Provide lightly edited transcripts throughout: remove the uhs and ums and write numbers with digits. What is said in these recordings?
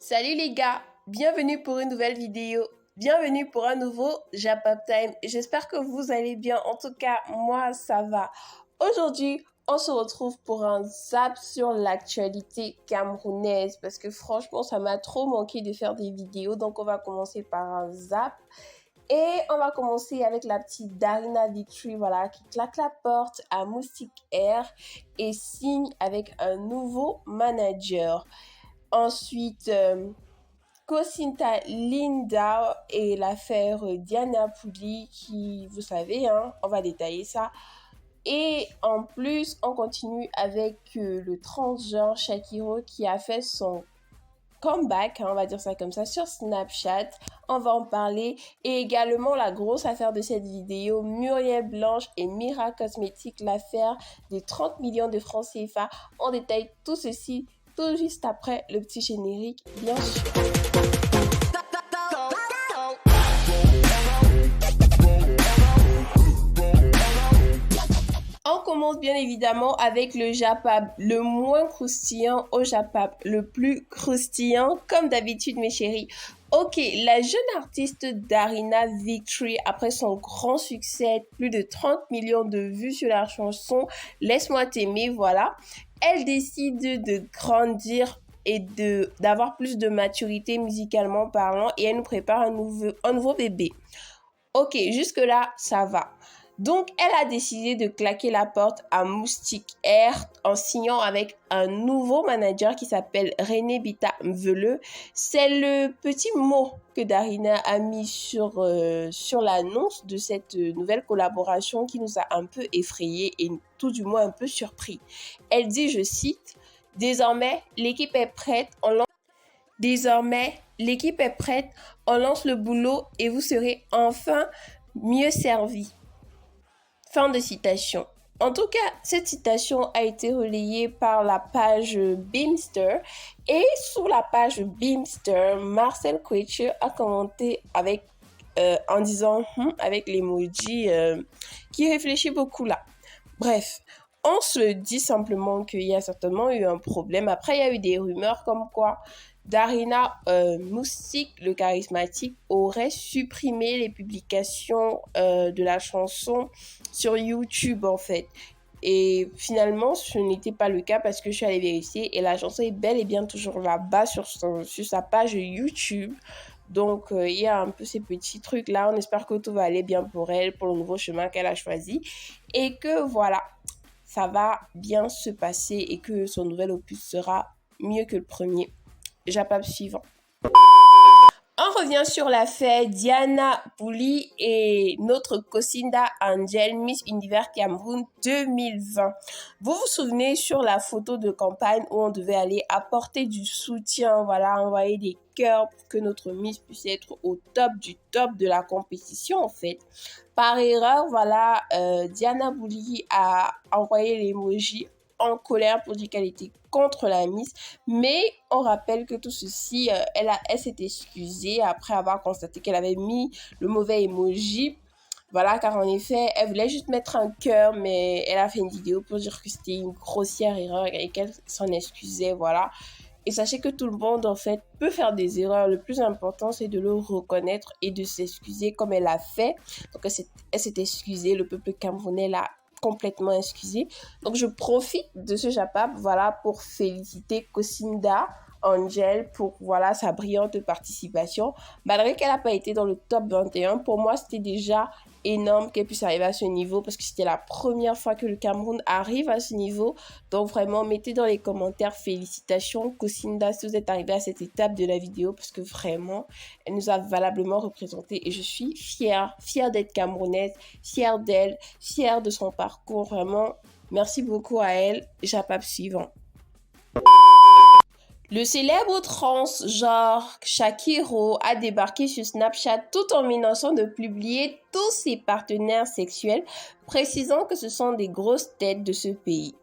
Salut les gars, bienvenue pour une nouvelle vidéo, bienvenue pour un nouveau Japap Time. J'espère que vous allez bien, en tout cas moi ça va. Aujourd'hui on se retrouve pour un zap sur l'actualité camerounaise parce que franchement ça m'a trop manqué de faire des vidéos, donc on va commencer par un zap. Et on va commencer avec la petite Darina Victory, voilà, qui claque la porte à Moustique Air et signe avec un nouveau manager. Ensuite, Kosinta Linda et l'affaire Diana Pouli qui, vous savez, hein, on va détailler ça. Et en plus, on continue avec le transgenre Shakiro qui a fait son comeback, hein, on va dire ça comme ça, sur Snapchat. On va en parler. Et également, la grosse affaire de cette vidéo, Muriel Blanche et Mira Cosmetics, l'affaire des 30 millions de francs CFA. On détaille tout ceci tout juste après le petit générique, bien sûr. On commence bien évidemment avec le Japap, le moins croustillant au Japap, le plus croustillant comme d'habitude mes chéris. Ok, la jeune artiste Darina Victory, après son grand succès, plus de 30 millions de vues sur la chanson Laisse-moi t'aimer, voilà, elle décide de grandir et d'avoir plus de maturité musicalement parlant et elle nous prépare un nouveau bébé. Ok, jusque-là, ça va. Donc, elle a décidé de claquer la porte à Moustique Air en signant avec un nouveau manager qui s'appelle René Bita Mveleux. C'est le petit mot que Darina a mis sur l'annonce de cette nouvelle collaboration qui nous a un peu effrayés et tout du moins un peu surpris. Elle dit, je cite, « Désormais, l'équipe est prête, on lance le boulot et vous serez enfin mieux servis. » Fin de citation. En tout cas, cette citation a été relayée par la page Beamster et sous la page Beamster, Marcel Quetcher a commenté en disant avec l'emoji qui réfléchit beaucoup là. Bref, on se dit simplement qu'il y a certainement eu un problème. Après, il y a eu des rumeurs comme quoi Darina Moustique, le charismatique, aurait supprimé les publications de la chanson sur YouTube en fait. Et finalement, ce n'était pas le cas parce que je suis allée vérifier et la chanson est bel et bien toujours là-bas sur sa page YouTube. Donc, il y a un peu ces petits trucs-là. On espère que tout va aller bien pour elle, pour le nouveau chemin qu'elle a choisi. Et que voilà, ça va bien se passer et que son nouvel opus sera mieux que le premier. Japap suivant. On revient sur l'affaire Diana Pouli et notre Kosinda Angel Miss Univers Cameroun 2020. Vous vous souvenez sur la photo de campagne où on devait aller apporter du soutien, voilà, envoyer des cœurs pour que notre Miss puisse être au top du top de la compétition en fait. Par erreur, voilà, Diana Pouli a envoyé l'emoji en colère pour dire qu'elle était contre la Miss, mais on rappelle que tout ceci, elle s'est excusée après avoir constaté qu'elle avait mis le mauvais emoji, voilà, car en effet, elle voulait juste mettre un cœur, mais elle a fait une vidéo pour dire que c'était une grossière erreur et qu'elle s'en excusait, voilà. Et sachez que tout le monde, en fait, peut faire des erreurs. Le plus important, c'est de le reconnaître et de s'excuser comme elle a fait. Donc, elle s'est excusée, le peuple camerounais l'a complètement excusé. Donc, je profite de ce Japap, voilà, pour féliciter Kosinda Angel pour, voilà, sa brillante participation. Malgré qu'elle n'a pas été dans le top 21, pour moi, c'était déjà énorme qu'elle puisse arriver à ce niveau parce que c'était la première fois que le Cameroun arrive à ce niveau. Donc, vraiment, mettez dans les commentaires félicitations, Kosinda, si vous êtes arrivé à cette étape de la vidéo parce que vraiment, elle nous a valablement représenté et je suis fière d'être camerounaise, fière d'elle, fière de son parcours. Vraiment, merci beaucoup à elle. Japap suivant. Le célèbre transgenre Shakiro a débarqué sur Snapchat tout en menaçant de publier tous ses partenaires sexuels, précisant que ce sont des grosses têtes de ce pays.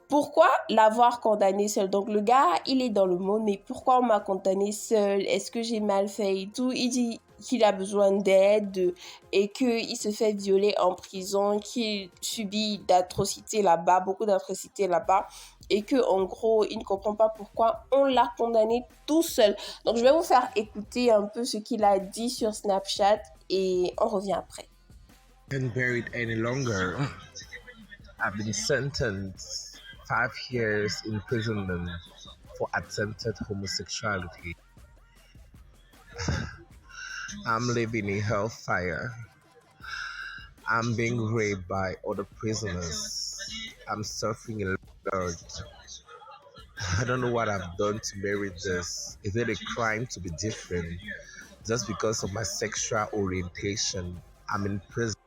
Pourquoi l'avoir condamné seul? Donc le gars, il est dans le monde, mais pourquoi on m'a condamné seul? Est-ce que j'ai mal fait et tout? Il dit qu'il a besoin d'aide et qu'il se fait violer en prison, qu'il subit d'atrocités là-bas, beaucoup d'atrocités là-bas. et que en gros, il ne comprend pas pourquoi on l'a condamné tout seul. Donc, je vais vous faire écouter un peu ce qu'il a dit sur Snapchat et on revient après. Been buried any longer. I've been sentenced 5 years imprisonment for attempted homosexuality. I'm living in hellfire. I'm being raped by other prisoners. I'm suffering a lot. I don't know what I've done to merit this. Is it a crime to be different? Just because of my sexual orientation, I'm in prison.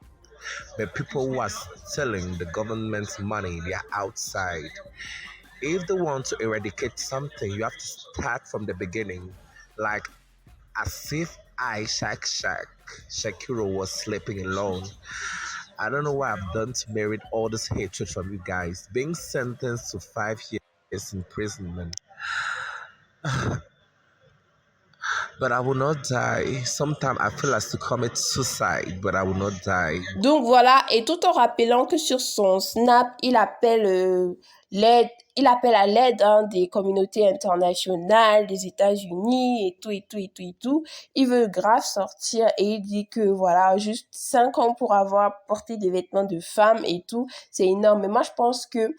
The people who are stealing the government's money, they are outside. If they want to eradicate something, you have to start from the beginning. Like as if Shakiro was sleeping alone. I don't know what I've done to merit all this hatred from you guys. Being sentenced to 5 years imprisonment. But I will not die. Sometimes I feel like to commit suicide, but I will not die. Donc voilà, et tout en rappelant que sur son Snap, il appelle l'aide, il appelle à l'aide des communautés internationales, des États-Unis et tout, et tout, et tout, et tout. Il veut grave sortir et il dit que voilà, juste 5 ans pour avoir porté des vêtements de femme et tout, c'est énorme. Mais moi, je pense que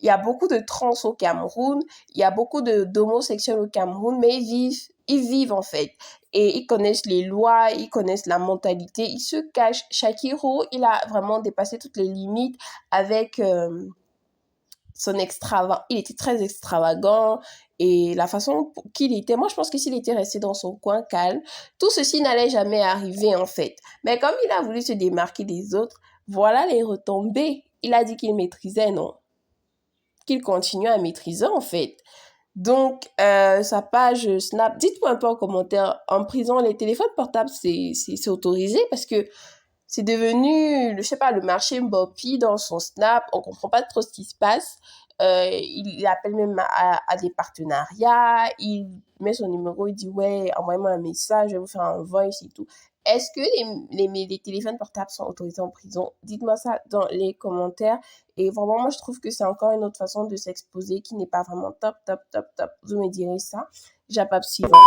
il y a beaucoup de trans au Cameroun, il y a beaucoup d'homosexuels au Cameroun, mais ils vivent en fait. Et ils connaissent les lois, ils connaissent la mentalité, ils se cachent. Shakiro, il a vraiment dépassé toutes les limites avec son extravagant. Il était très extravagant et la façon qu'il était, moi je pense que s'il était resté dans son coin calme, tout ceci n'allait jamais arriver en fait. Mais comme il a voulu se démarquer des autres, voilà les retombées. Il a dit qu'il maîtrisait, non? Qu'il continue à maîtriser en fait. Donc, sa page Snap, dites-moi un peu en commentaire, en prison, les téléphones portables, c'est autorisé parce que c'est devenu, je sais pas, le marché Mbopi dans son Snap, on comprend pas trop ce qui se passe. Il appelle même à des partenariats, il met son numéro, il dit ouais, envoyez-moi un message, je vais vous faire un voice et tout. Est-ce que les téléphones portables sont autorisés en prison? Dites-moi ça dans les commentaires. Et vraiment, moi, je trouve que c'est encore une autre façon de s'exposer qui n'est pas vraiment top, top, top, top. Vous me direz ça. Japap suivant.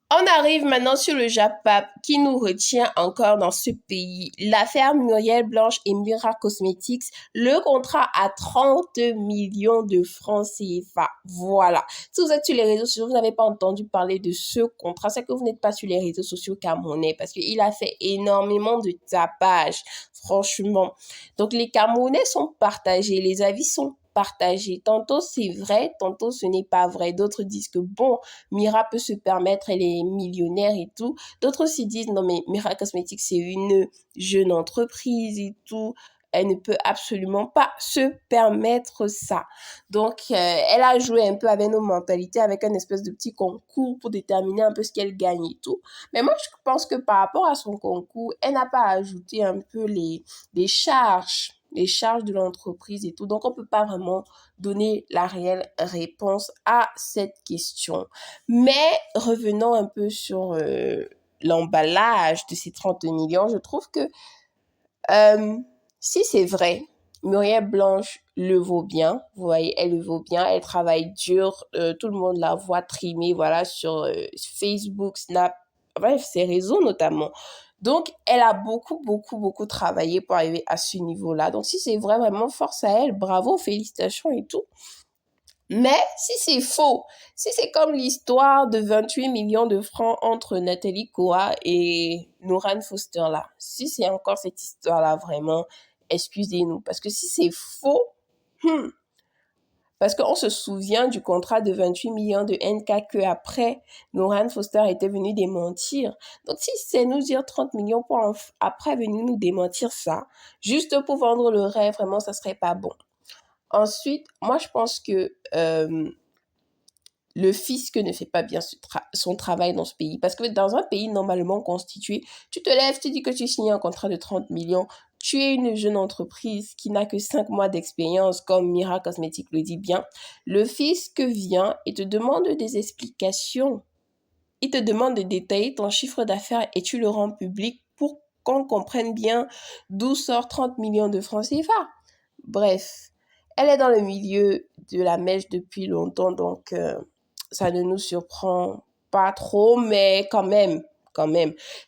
On arrive maintenant sur le Japap qui nous retient encore dans ce pays. L'affaire Muriel Blanche et Mira Cosmetics, le contrat à 30 millions de francs CFA. Voilà. Si vous êtes sur les réseaux sociaux, vous n'avez pas entendu parler de ce contrat, c'est que vous n'êtes pas sur les réseaux sociaux camerounais parce qu'il a fait énormément de tapage, franchement. Donc les Camerounais sont partagés, les avis sont partagés. Tantôt c'est vrai, tantôt ce n'est pas vrai. D'autres disent que bon, Mira peut se permettre, elle est millionnaire et tout. D'autres aussi disent non mais Mira Cosmetics c'est une jeune entreprise et tout. Elle ne peut absolument pas se permettre ça. Donc, elle a joué un peu avec nos mentalités, avec un espèce de petit concours pour déterminer un peu ce qu'elle gagne et tout. Mais moi, je pense que par rapport à son concours, elle n'a pas ajouté un peu les charges de l'entreprise et tout. Donc, on ne peut pas vraiment donner la réelle réponse à cette question. Mais revenons un peu sur l'emballage de ces 30 millions. Je trouve que si c'est vrai, Muriel Blanche le vaut bien. Vous voyez, elle le vaut bien. Elle travaille dur. Tout le monde la voit trimer, voilà, sur Facebook, Snap, bref, ses réseaux notamment. Donc, elle a beaucoup, beaucoup, beaucoup travaillé pour arriver à ce niveau-là. Donc, si c'est vrai, vraiment, force à elle. Bravo, félicitations et tout. Mais si c'est faux, si c'est comme l'histoire de 28 millions de francs entre Nathalie Koa et Noran Foster là, si c'est encore cette histoire-là, vraiment, excusez-nous. Parce que si c'est faux, parce qu'on se souvient du contrat de 28 millions de NK que après Noran Foster était venu démentir. Donc si c'est nous dire 30 millions pour après venir nous démentir ça, juste pour vendre le rêve, vraiment, ça serait pas bon. Ensuite, moi, je pense que le fisc ne fait pas bien son travail dans ce pays. Parce que dans un pays normalement constitué, tu te lèves, tu dis que tu signes un contrat de 30 millions, tu es une jeune entreprise qui n'a que 5 mois d'expérience, comme Mira Cosmetics le dit bien. Le fisc vient et te demande des explications. Il te demande de détailler ton chiffre d'affaires et tu le rends public pour qu'on comprenne bien d'où sort 30 millions de francs CFA. Bref. Elle est dans le milieu de la mèche depuis longtemps, donc ça ne nous surprend pas trop, mais quand même.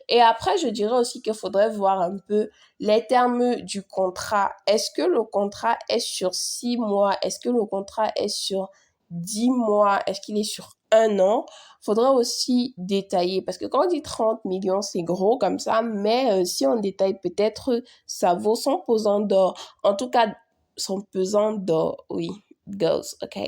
Et après, je dirais aussi qu'il faudrait voir un peu les termes du contrat. Est-ce que le contrat est sur 6 mois? Est-ce que le contrat est sur 10 mois? Est-ce qu'il est sur 1 an? Faudrait aussi détailler, parce que quand on dit 30 millions, c'est gros comme ça, mais si on détaille, peut-être ça vaut son pesant d'or. En tout cas, son pesant d'or, oui, girls, ok.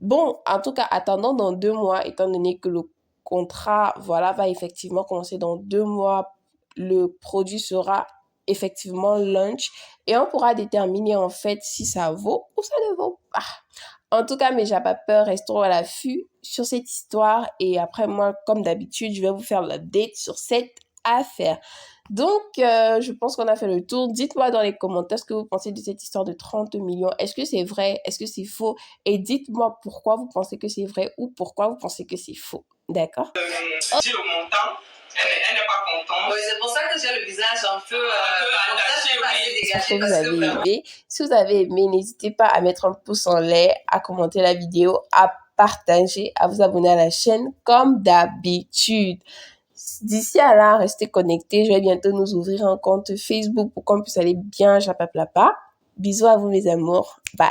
Bon, en tout cas, attendons dans 2 mois, étant donné que le contrat, voilà, va effectivement commencer dans 2 mois. Le produit sera effectivement launch et on pourra déterminer en fait si ça vaut ou ça ne vaut pas. En tout cas, mes peur, restons à l'affût sur cette histoire et après moi, comme d'habitude, je vais vous faire l'update sur cette affaire. Donc, je pense qu'on a fait le tour. Dites-moi dans les commentaires ce que vous pensez de cette histoire de 30 millions. Est-ce que c'est vrai? Est-ce que c'est faux? Et dites-moi pourquoi vous pensez que c'est vrai ou pourquoi vous pensez que c'est faux. D'accord? J'ai le montant. Elle n'est pas contente. Oui, c'est pour ça que j'ai le visage un peu attaché, J'espère que vous avez aimé. Si vous avez aimé, n'hésitez pas à mettre un pouce en l'air, à commenter la vidéo, à partager, à vous abonner à la chaîne comme d'habitude. D'ici à là, restez connectés. Je vais bientôt nous ouvrir un compte Facebook pour qu'on puisse aller bien japaplapa. Bisous à vous mes amours. Bye.